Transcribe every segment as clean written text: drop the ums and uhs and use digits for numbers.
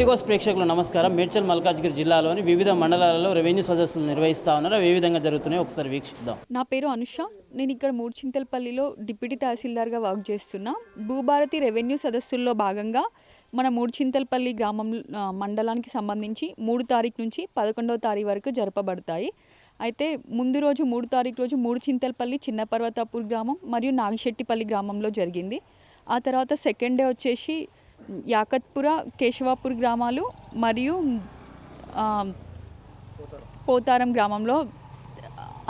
Politicos ప్రేక్షకులు నమస్కారం. మేడ్చల్ మల్కాజ్గిరి జిల్లాలోని వివిధ మండలాలలో రెవెన్యూ సదస్సులు నిర్వహిస్తూ ఉన్నారు. అవి ఏ విధంగా జరుగుతున్నాయో ఒకసారి వీక్షిద్దాం. నా పేరు అనుష. నేను ఇక్కడ మూడ్చింతలపల్లిలో డిప్యూటీ తహసీల్దార్గా వర్క్ చేస్తున్నా. భూభారతి రెవెన్యూ సదస్సుల్లో భాగంగా మన మూడ్చింతలపల్లి మండలానికి సంబంధించి 3 తారీఖు నుంచి 11వ తారీఖు వరకు జరపబడతాయి. అయితే ముందు రోజు 3 తారీఖు రోజు మూడ్చింతలపల్లి, చిన్నపర్వతాపూర్ గ్రామం మరియు నాగిశెట్టిపల్లి గ్రామంలో జరిగింది. ఆ తర్వాత సెకండ్ డే వచ్చేసి యాకత్పుర, కేశవాపూర్ గ్రామాలు మరియు పోతారం గ్రామంలో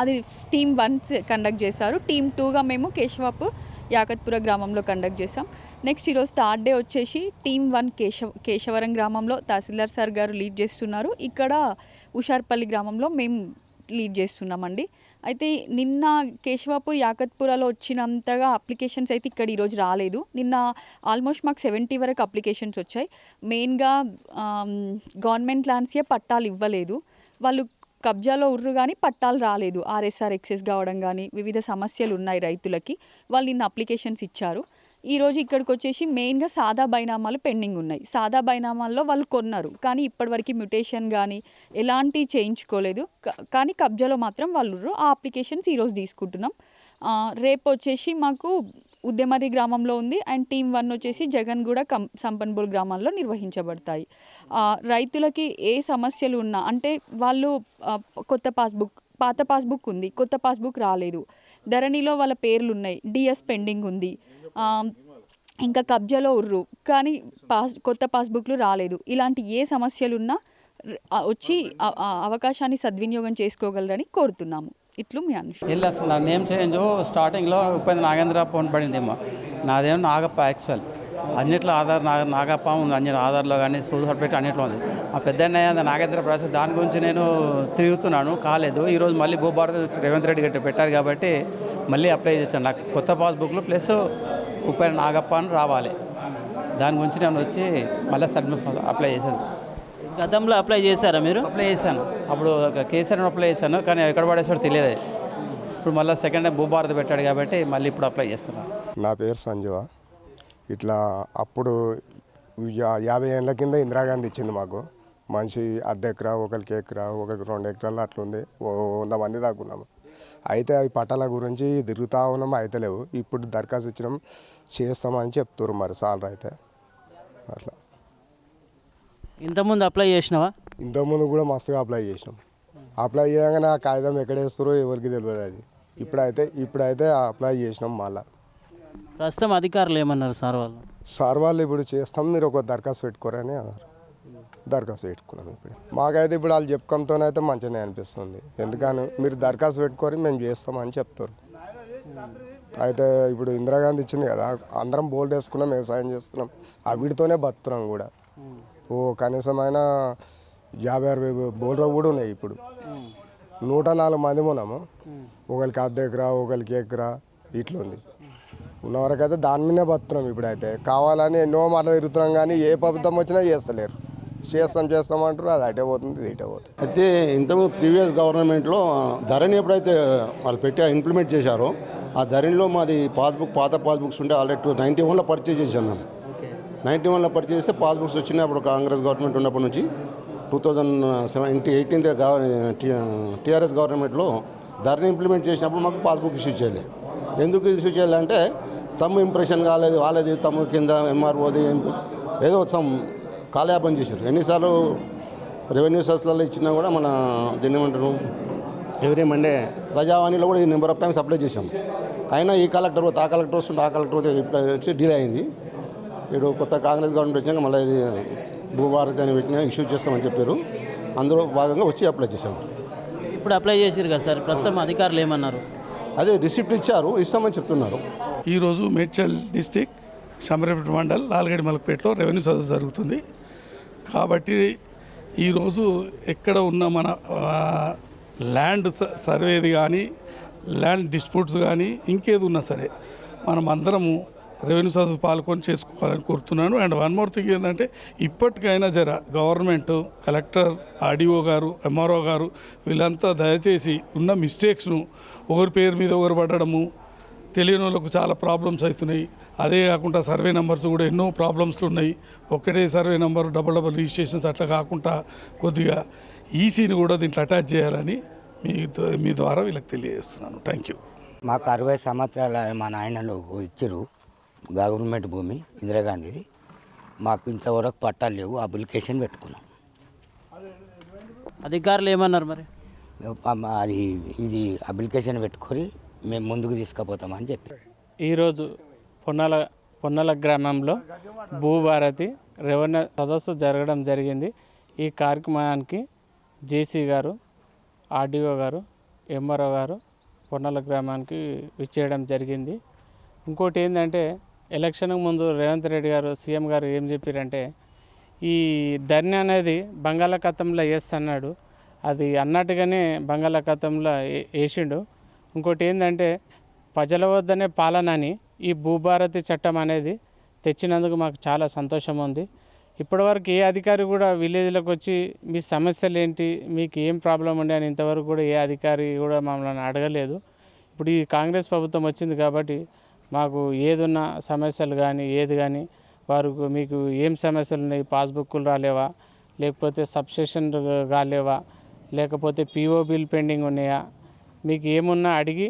అది టీమ్ 1 కండక్ట్ చేశారు. టీమ్ 2గా మేము కేశవాపూర్, యాకత్పుర గ్రామంలో కండక్ట్ చేసాం. నెక్స్ట్ ఈరోజు థర్డ్ డే వచ్చేసి టీమ్ 1 కేశవరం గ్రామంలో తహసీల్దార్ సార్ గారు లీడ్ చేస్తున్నారు. ఇక్కడ ఉషార్పల్లి గ్రామంలో మేము లీడ్ చేస్తున్నామండి. అయితే నిన్న కేశవాపూర్, యాకత్పురలో వచ్చినంతగా అప్లికేషన్స్ అయితే ఇక్కడ ఈరోజు రాలేదు. నిన్న ఆల్మోస్ట్ మాకు 70 వరకు అప్లికేషన్స్ వచ్చాయి. మెయిన్గా గవర్నమెంట్ ల్యాండ్స్కే పట్టాలు ఇవ్వలేదు. వాళ్ళు కబ్జాలో ఉర్రు కానీ పట్టాలు రాలేదు. ఆర్ఎస్ఆర్ ఎక్సెస్ కావడం కానీ వివిధ సమస్యలు ఉన్నాయి రైతులకి. వాళ్ళు నిన్న అప్లికేషన్స్ ఇచ్చారు. ఈరోజు ఇక్కడికి వచ్చేసి మెయిన్గా సాదా బైనామాలు పెండింగ్ ఉన్నాయి. సాదా బైనామాల్లో వాళ్ళు కొన్నారు కానీ ఇప్పటివరకు మ్యుటేషన్ కానీ ఎలాంటి చేయించుకోలేదు. కానీ కబ్జాలో మాత్రం వాళ్ళు ఆ అప్లికేషన్స్ ఈరోజు తీసుకుంటున్నాం. రేపు వచ్చేసి మాకు ఉద్యమరి గ్రామంలో ఉంది అండ్ టీమ్ 1 వచ్చేసి జగన్గూడ, సంపన్పూర్ గ్రామాల్లో నిర్వహించబడతాయి. రైతులకి ఏ సమస్యలు ఉన్నా అంటే వాళ్ళు కొత్త పాస్బుక్, పాత పాస్బుక్ ఉంది, కొత్త పాస్బుక్ రాలేదు, ధరణిలో వాళ్ళ పేర్లు ఉన్నాయి, డిఎస్ పెండింగ్ ఉంది, ఇంకా కబ్జాలో ఉర్రు కానీ కొత్త పాస్బుక్లు రాలేదు, ఇలాంటి ఏ సమస్యలు ఉన్నా వచ్చి అవకాశాన్ని సద్వినియోగం చేసుకోగలరని కోరుతున్నాము. ఇట్లు మీ అనుష. ಇಲ್ಲ ಸರ್, నా నేమ్ చేంజ్ స్టార్టింగ్లో ఉపేంద్ర నాగేంద్ర ఫోన్ పడిందేమో. నాదేమో నాగప్ప యాక్చువల్. అన్నిట్లో ఆధార్ నాగప్ప ఉంది, అన్ని ఆధార్లో కానీ సోల్ సర్టిఫికేట్ అన్నిట్లో ఉంది. మా పెద్దన్నయ్య నాగేంద్ర ప్రసాద్, దాని గురించి నేను తిరుగుతున్నాను, కాలేదు. ఈరోజు మళ్ళీ భూభారతి రేవంత్ రెడ్డి గట్టి పెట్టారు కాబట్టి మళ్ళీ అప్లై చేశాను. నాకు కొత్త పాస్బుక్లు ప్లస్ ఉపేంద్ర నాగప్ప అని రావాలి. దాని గురించి నేను వచ్చి మళ్ళీ సబ్మిట్ అప్లై చేశాను. గతంలో అప్లై చేశారా మీరు? అప్లై చేశాను. అప్పుడు కేసీఆర్ అప్లై చేశాను కానీ ఎక్కడ పడేసాడో తెలియదు. ఇప్పుడు మళ్ళీ సెకండ్ టైం భూభారతి పెట్టాడు కాబట్టి మళ్ళీ ఇప్పుడు అప్లై చేస్తున్నాను. నా పేరు సంజీవ. ఇట్లా అప్పుడు 50 ఏళ్ళ కింద ఇందిరాగాంధీ ఇచ్చింది మాకు. మనిషి అర్ధ ఎకరా, ఒకరికి ఎకరా, ఒకరికి 2 ఎకరాలు అట్లుంది. 100 మంది దాకా ఉన్నాము. అయితే అవి పట్టాల గురించి తిరుగుతూ ఉన్నాము, అయితే లేవు. ఇప్పుడు దరఖాస్తు ఇచ్చినాం, చేస్తామని చెప్తారు మరి సాలరీ అయితే అట్లా. ఇంతకుముందు అప్లై చేసినావా? ఇంతకుముందు కూడా మస్తుగా అప్లై చేసినాం. అప్లై చేయగానే ఆ కాగితం ఎక్కడ వేస్తారో ఎవరికి తెలియదు. అది ఇప్పుడైతే అప్లై చేసినాం. మళ్ళీ ప్రస్తుతం అధికారులు ఏమన్నారు సార్ వాళ్ళు? ఇప్పుడు చేస్తాం, మీరు ఒక దరఖాస్తు పెట్టుకోరని అన్నారు. దరఖాస్తు పెట్టుకున్నాం. ఇప్పుడు మాకైతే ఇప్పుడు వాళ్ళు చెప్పుకోవడంతోనైతే మంచిగానే అనిపిస్తుంది. ఎందుకని మీరు దరఖాస్తు పెట్టుకొని మేము చేస్తామని చెప్తారు. అయితే ఇప్పుడు ఇందిరాగాంధీ ఇచ్చింది కదా, అందరం బోల్డ్ వేసుకున్నాం, వ్యవసాయం చేస్తున్నాం, వీటితోనే బతున్నాం కూడా. కనీసమైన 50-60 బోల్డ్లు కూడా ఉన్నాయి. ఇప్పుడు 104 మంది ఉన్నాము. ఒకరికి అర్ధ ఎకరా, ఒకరికి ఎకరా ఇట్లా ఉంది. ఉన్నవరకైతే దాని మీదే బతున్నాం. ఇప్పుడైతే కావాలని ఎన్నో మాటలు తిరుగుతున్నాం కానీ ఏ ప్రభుత్వం వచ్చినా చేస్తలేరు. చేస్తామంటారు, అది అటే పోతుంది, ఇది ఇటే పోతుంది. అయితే ఇంతకు ప్రీవియస్ గవర్నమెంట్లో ధరణి ఎప్పుడైతే వాళ్ళు పెట్టి ఇంప్లిమెంట్ చేశారో ఆ ధరణిలో మాది పాత పాస్బుక్స్ ఉంటే ఆల్రెడీ 91లో పర్చేజ్ చేసాం మేము. 91లో పర్చేజ్ చేస్తే పాస్బుక్స్ వచ్చినాయి. అప్పుడు కాంగ్రెస్ గవర్నమెంట్ ఉన్నప్పటి నుంచి 2018 టీఆర్ఎస్ గవర్నమెంట్లో ధరణి ఇంప్లిమెంట్ చేసినప్పుడు మాకు పాస్బుక్ ఇష్యూ చేయలేదు. ఎందుకు ఇష్యూ చేయాలంటే తమ్ము ఇంప్రెషన్ కాలేదు, వాళ్ళది తమ్ము కింద ఎంఆర్ఓది ఏదో కాలయాపన చేశారు. ఎన్నిసార్లు రెవెన్యూ సోర్స్లలో ఇచ్చినా కూడా మన దీన్ని ఏమంటారు ఎవరీ మండే ప్రజావాణిలో కూడా ఈ నెంబర్ ఆఫ్ టైమ్స్ అప్లై చేసాం. అయినా ఈ కలెక్టర్ ఆ కలెక్టర్ వస్తుంటే ఆ కలెక్టర్ వచ్చి డిలే అయింది. ఇప్పుడు కొత్త కాంగ్రెస్ గవర్నమెంట్ వచ్చాక మళ్ళీ ఇది భూభారతి అని పెట్టిన ఇష్యూ చేస్తామని చెప్పారు. అందులో భాగంగా వచ్చి అప్లై చేశాం. ఇప్పుడు అప్లై చేశారు కదా సార్, ప్రస్తుతం అధికారులు ఏమన్నారు? అదే రిసిప్ట్ ఇస్తామని చెప్తున్నారు. ఈరోజు మేడ్చల్ డిస్టిక్ షమరేపేట మండల్ లాల్గడి మలక్పేటలో రెవెన్యూ సదస్సు జరుగుతుంది. కాబట్టి ఈరోజు ఎక్కడ ఉన్న మన ల్యాండ్ సర్వేది కానీ ల్యాండ్ డిస్ప్యూట్స్ కానీ ఇంకేది ఉన్నా సరే మనం అందరము రెవెన్యూ సదస్సు పాల్గొని చేసుకోవాలని కోరుతున్నాను. అండ్ వన్ మోర్ థింగ్ ఏంటంటే ఇప్పటికైనా గవర్నమెంట్, కలెక్టర్, ఆర్డీఓ గారు, ఎంఆర్ఓ గారు వీళ్ళంతా దయచేసి ఉన్న మిస్టేక్స్ను ఒకరి పేరు మీద ఒకరు పడడము, తెలియని వాళ్ళకు చాలా ప్రాబ్లమ్స్ అవుతున్నాయి. అదే కాకుండా సర్వే నెంబర్స్ కూడా ఎన్నో ప్రాబ్లమ్స్లు ఉన్నాయి. ఒకటే సర్వే నెంబర్ డబల్ రిజిస్ట్రేషన్స్ అట్లా కాకుండా కొద్దిగా ఈసీని కూడా దీంట్లో అటాచ్ చేయాలని మీ ద్వారా వీళ్ళకి తెలియజేస్తున్నాను. Thank you. మాకు 60 సంవత్సరాల మా నాయనలు ఇచ్చారు గవర్నమెంట్ భూమి ఇందిరాగాంధీది. మాకు ఇంతవరకు పట్టాలు లేవు. అప్లికేషన్ పెట్టుకున్నాం. అధికారులు ఏమన్నారు మరి? అది ఇది అప్లికేషన్ పెట్టుకొని మేము ముందుకు తీసుకుపోతామని చెప్పి ఈరోజు పొన్నల గ్రామంలో భూభారతి రెవెన్యూ సదస్సు జరగడం జరిగింది. ఈ కార్యక్రమానికి జేసీ గారు, ఆర్డీఓ గారు, ఎంఆర్ఓ గారు పొన్నల గ్రామానికి విచ్చేయడం జరిగింది. ఇంకోటి ఏంటంటే ఎలక్షన్కు ముందు రేవంత్ రెడ్డి గారు సీఎం గారు ఏం చెప్పారంటే ఈ ధర్ని అనేది బంగాళాఖాతంలో వేస్తున్నాడు. అది అన్నట్టుగానే బంగాళాఖాతంలో వేసిండు. ఇంకోటి ఏంటంటే ప్రజల వద్దనే పాలన అని ఈ భూభారతి చట్టం అనేది తెచ్చినందుకు మాకు చాలా సంతోషం ఉంది. ఇప్పటివరకు ఏ అధికారి కూడా విలేజ్లకు వచ్చి మీ సమస్యలు ఏంటి, మీకు ఏం ప్రాబ్లం ఉండే అని ఇంతవరకు కూడా ఏ అధికారి కూడా మమ్మల్ని అడగలేదు. ఇప్పుడు ఈ కాంగ్రెస్ ప్రభుత్వం వచ్చింది కాబట్టి మాకు ఏదున్న సమస్యలు కానీ ఏది కానీ వారు మీకు ఏం సమస్యలు ఉన్నాయి, పాస్బుక్లు రాలేవా, లేకపోతే సబ్స్టేషన్ కాలేవా, లేకపోతే పీఓ బిల్ పెండింగ్ ఉన్నాయా, మీకు ఏమున్నా అడిగి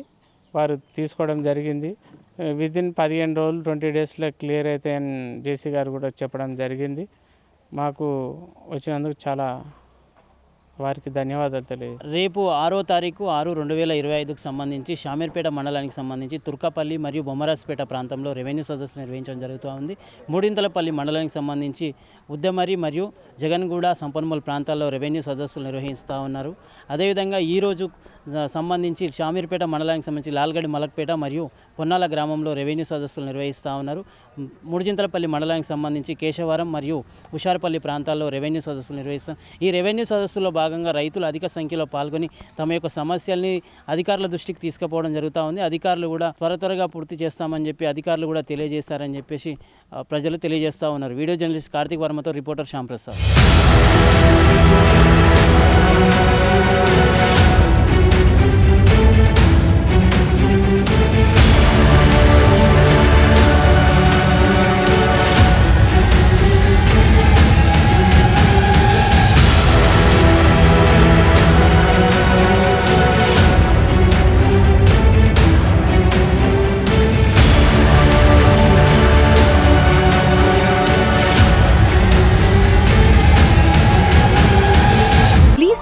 వారు తీసుకోవడం జరిగింది. వితిన్ 15 రోజులు 20 డేస్లో క్లియర్ అయితే అని జేసీ గారు కూడా చెప్పడం జరిగింది. మాకు వచ్చినందుకు చాలా వారికి ధన్యవాదాలు తెలియజేస్తాను. రేపు 6వ తారీఖు 6/2025కు సంబంధించి షామీర్పేట మండలానికి సంబంధించి తుర్కపల్లి మరియు బొమ్మరాజపేట ప్రాంతంలో రెవెన్యూ సదస్సు నిర్వహించడం జరుగుతూ ఉంది. మూడింతలపల్లి మండలానికి సంబంధించి ఉద్దమరి మరియు జగన్గూడ సంపన్మూల ప్రాంతాల్లో రెవెన్యూ సదస్సులు నిర్వహిస్తూ ఉన్నారు. అదేవిధంగా ఈరోజు సంబంధించి షామీర్పేట మండలానికి సంబంధించి లాల్గడి మలక్పేట మరియు పొన్నాల గ్రామంలో రెవెన్యూ సదస్సులు నిర్వహిస్తూ ఉన్నారు. మూడుజింతలపల్లి మండలానికి సంబంధించి కేశవరం మరియు ఉషారపల్లి ప్రాంతాల్లో రెవెన్యూ సదస్సులు నిర్వహిస్తాం. ఈ రెవెన్యూ సదస్సులో భాగంగా రైతులు అధిక సంఖ్యలో పాల్గొని తమ యొక్క సమస్యల్ని అధికారుల దృష్టికి తీసుకుపోవడం జరుగుతూ ఉంది. అధికారులు కూడా త్వరగా పూర్తి చేస్తామని చెప్పి అధికారులు కూడా తెలియజేస్తారని చెప్పేసి ప్రజలు తెలియజేస్తూ ఉన్నారు. వీడియో జర్నలిస్ట్ కార్తీక్ వర్మతో reporter Shyamprasad.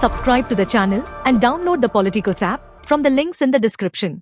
Subscribe to the channel and download the Politicos app from the links in the description.